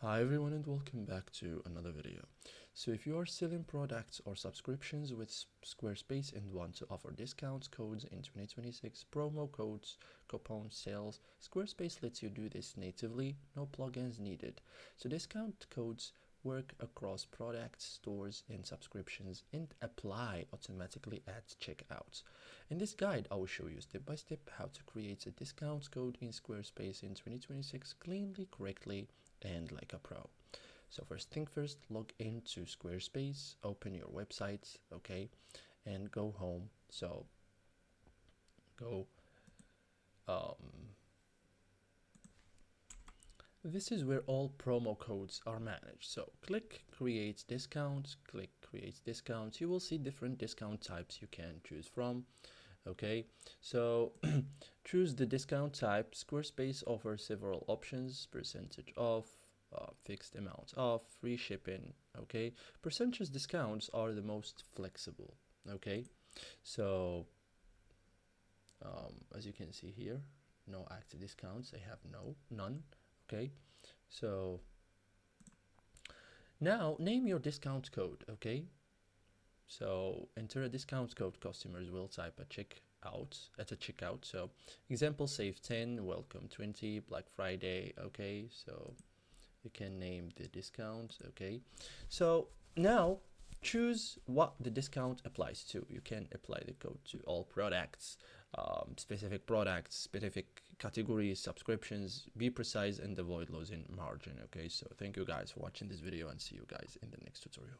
Hi everyone and welcome back to another video. So if you are selling products or subscriptions with Squarespace and want to offer discounts, codes in 2026, promo codes, coupon sales, Squarespace lets you do this natively, no plugins needed. So discount codes work across products, stores, and subscriptions and apply automatically at checkout. In this guide, I will show you step by step how to create a discount code in Squarespace in 2026 cleanly, correctly, and like a pro. So first thing first, log into Squarespace, open your website, okay, and go home. So go this is where all promo codes are managed. So click create discount, click create discount. You will see different discount types you can choose from. Okay, so choose the discount type. Squarespace offers several options: percentage off, fixed amount off, free shipping. Okay, percentage discounts are the most flexible. Okay, so as you can see here, no active discounts. I have none. Okay, so now name your discount code. Okay, so enter a discount code. Customers will type at a checkout. So example, save 10, welcome 20, Black Friday. Okay, so you can name the discount. Okay, so now choose what the discount applies to. You can apply the code to all products, specific categories, subscriptions. Be precise and avoid losing margin. Okay, so thank you guys for watching this video and see you guys in the next tutorial.